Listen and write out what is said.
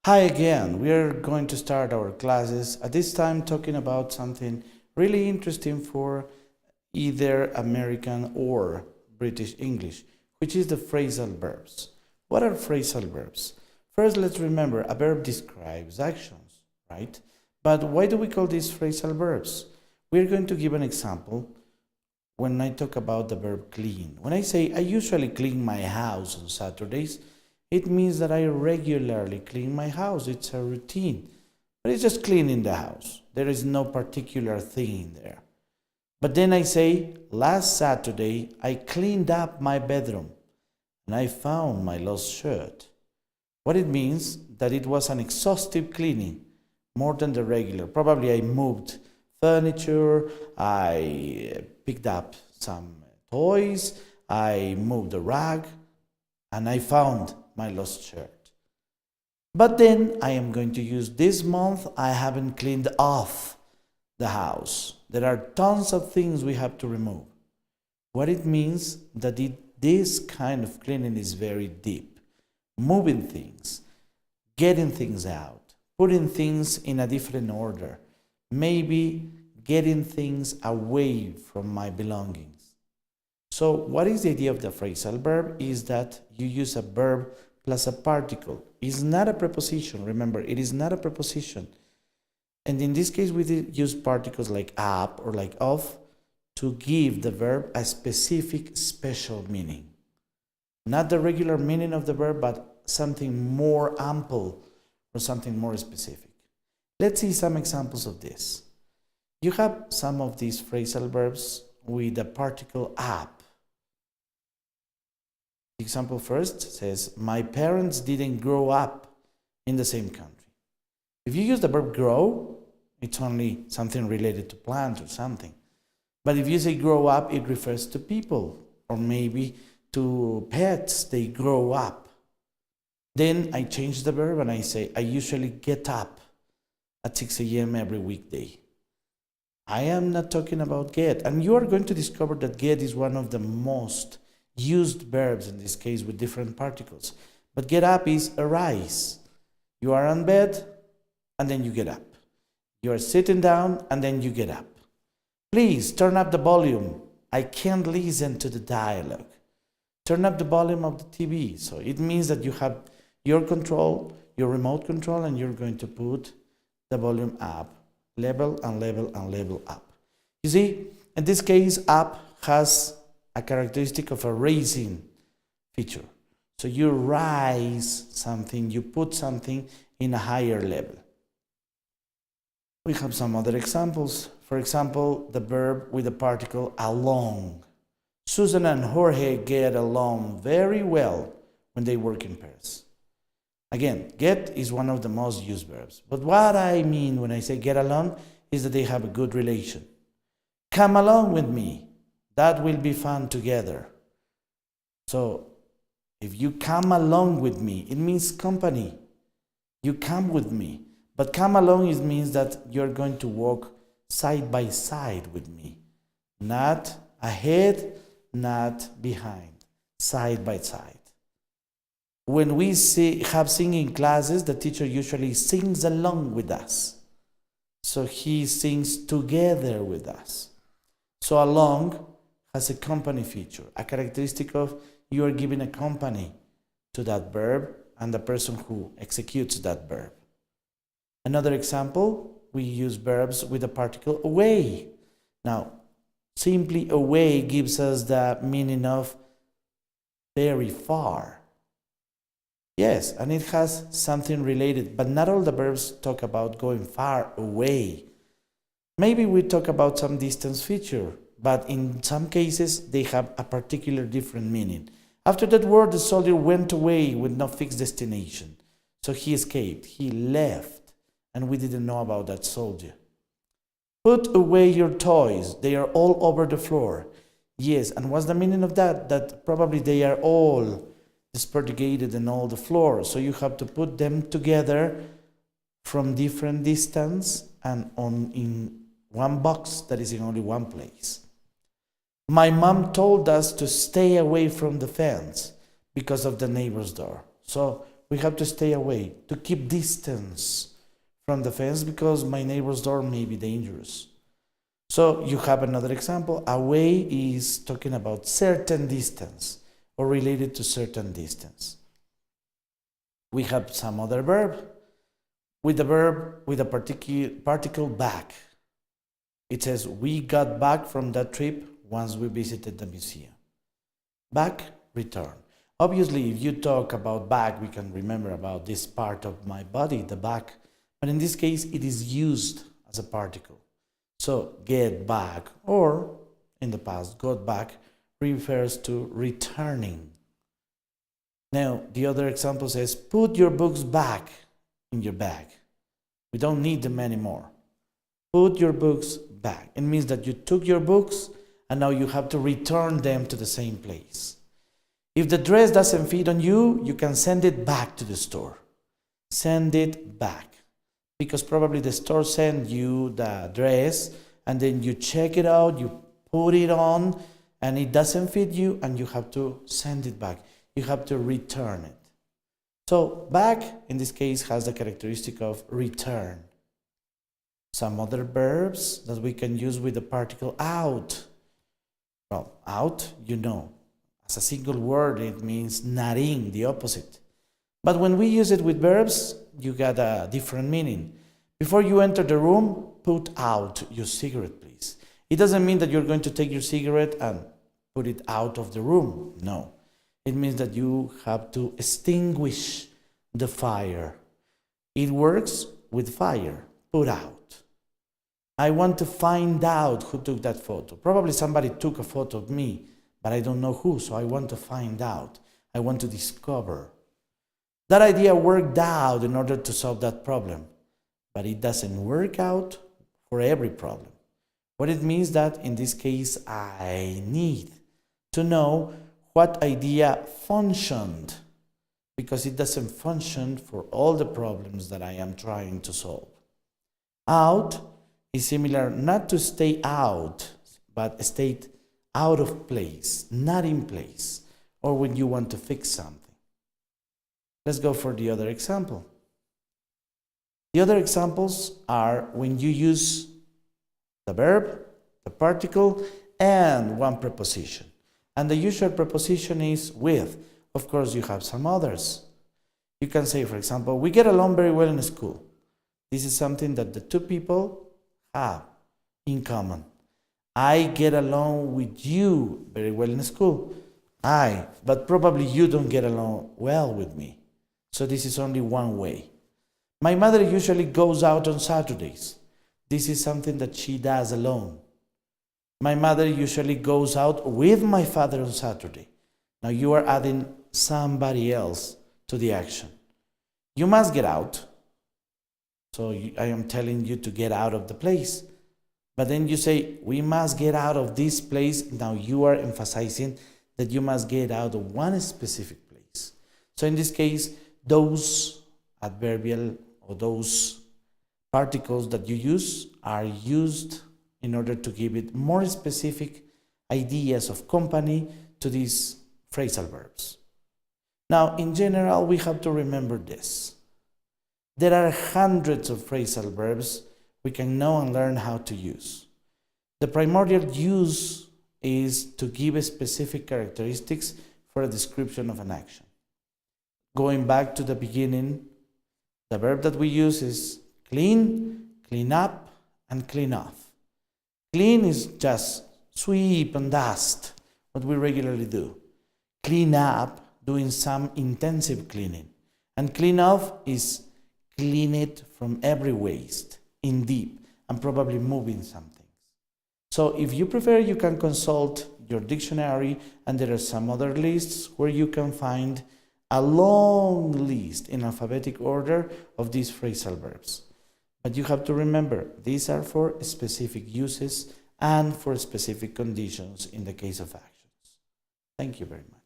Hi again. We are going to start our classes at this time talking about something really interesting for either American or British English, which is the phrasal verbs. What are phrasal verbs? First, let's remember a verb describes actions, right? But why do we call these phrasal verbs? We're going to give an example when I talk about the verb clean. When I say I usually clean my house on Saturdays, it means that I regularly clean my house. It's a routine. But it's just cleaning the house. There is no particular thing there. But then I say, last Saturday, I cleaned up my bedroom and I found my lost shirt. What it means that it was an exhaustive cleaning, more than the regular. Probably I moved furniture, I picked up some toys, I moved a rug, and I found my lost shirt. But then I am going to use this month, I haven't cleaned off the house. There are tons of things we have to remove. What it means that this kind of cleaning is very deep. Moving things, getting things out, putting things in a different order, maybe getting things away from my belongings. So what is the idea of the phrasal verb is that you use a verb plus a particle. It's not a preposition. Remember, it is not a preposition. And in this case, we use particles like up or like of to give the verb a specific, special meaning. Not the regular meaning of the verb, but something more ample or something more specific. Let's see some examples of this. You have some of these phrasal verbs with the particle up. The example first says, my parents didn't grow up in the same country. If you use the verb grow, it's only something related to plant or something. But if you say grow up, it refers to people or maybe to pets, they grow up. Then I change the verb and I say, I usually get up at 6 a.m. every weekday. I am not talking about get. And you are going to discover that get is one of the most used verbs in this case with different particles. But get up is arise. You are on bed and then you get up. You are sitting down and then you get up. Please turn up the volume. I can't listen to the dialogue. Turn up the volume of the TV. So it means that you have your control, your remote control, and you're going to put the volume up. Level and level and level up. You see, in this case, up has a characteristic of a raising feature. So you rise something, you put something in a higher level. We have some other examples. For example, the verb with the particle along. Susan and Jorge get along very well when they work in pairs. Again, get is one of the most used verbs. But what I mean when I say get along is that they have a good relation. Come along with me. That will be fun together. So, if you come along with me, it means company. You come with me. But come along, it means that you're going to walk side by side with me. Not ahead, not behind. Side by side. When we have singing classes, the teacher usually sings along with us. So he sings together with us. So along has a company feature, a characteristic of you are giving a company to that verb and the person who executes that verb. Another example, we use verbs with the particle away. Now, simply away gives us the meaning of very far. Yes, and it has something related, but not all the verbs talk about going far away. Maybe we talk about some distance feature, but in some cases they have a particular different meaning. After that word, the soldier went away with no fixed destination. So he escaped, he left, and we didn't know about that soldier. Put away your toys, they are all over the floor. Yes, and what's the meaning of that? That probably they are all dispergated in all the floor. So you have to put them together from different distance and in one box that is in only one place. My mom told us to stay away from the fence because of the neighbor's door. So we have to stay away, to keep distance from the fence because my neighbor's door may be dangerous. So you have another example. Away is talking about certain distance or related to certain distance. We have some other verb with a particle back. It says, we got back from that trip once we visited the museum. Back, return. Obviously, if you talk about back, we can remember about this part of my body, the back. But in this case, it is used as a particle. So, get back, or in the past, got back, refers to returning. Now, the other example says, put your books back in your bag. We don't need them anymore. Put your books back. It means that you took your books and now you have to return them to the same place. If the dress doesn't fit on you, you can send it back to the store. Send it back. Because probably the store sent you the dress and then you check it out, you put it on, and it doesn't fit you and you have to send it back. You have to return it. So back, in this case, has the characteristic of return. Some other verbs that we can use with the particle out. Well, out, you know, as a single word, it means not in, the opposite. But when we use it with verbs, you get a different meaning. Before you enter the room, put out your cigarette, please. It doesn't mean that you're going to take your cigarette and put it out of the room. No. It means that you have to extinguish the fire. It works with fire. Put out. I want to find out who took that photo. Probably somebody took a photo of me, but I don't know who, so I want to find out. I want to discover. That idea worked out in order to solve that problem, but it doesn't work out for every problem. What it means that in this case, I need to know what idea functioned, because it doesn't function for all the problems that I am trying to solve. Out is similar not to stay out, but stay out of place, not in place, or when you want to fix something. Let's go for the other example. The other examples are when you use the verb, the particle, and one preposition. And the usual preposition is with. Of course, you have some others. You can say, for example, we get along very well in school. This is something that the two people have in common. I get along with you very well in school. But probably you don't get along well with me. So this is only one way. My mother usually goes out on Saturdays. This is something that she does alone. My mother usually goes out with my father on Saturday. Now you are adding somebody else to the action. You must get out. So I am telling you to get out of the place. But then you say, we must get out of this place. Now you are emphasizing that you must get out of one specific place. So in this case, those adverbial or those particles that you use are used in order to give it more specific ideas of company to these phrasal verbs. Now, in general, we have to remember this. There are hundreds of phrasal verbs we can know and learn how to use. The primordial use is to give specific characteristics for a description of an action. Going back to the beginning, the verb that we use is clean, clean up, and clean off. Clean is just sweep and dust, what we regularly do. Clean up, doing some intensive cleaning. And clean off is clean it from every waste, in deep, and probably moving some things. So if you prefer, you can consult your dictionary, and there are some other lists where you can find a long list in alphabetic order of these phrasal verbs. But you have to remember, these are for specific uses and for specific conditions in the case of actions. Thank you very much.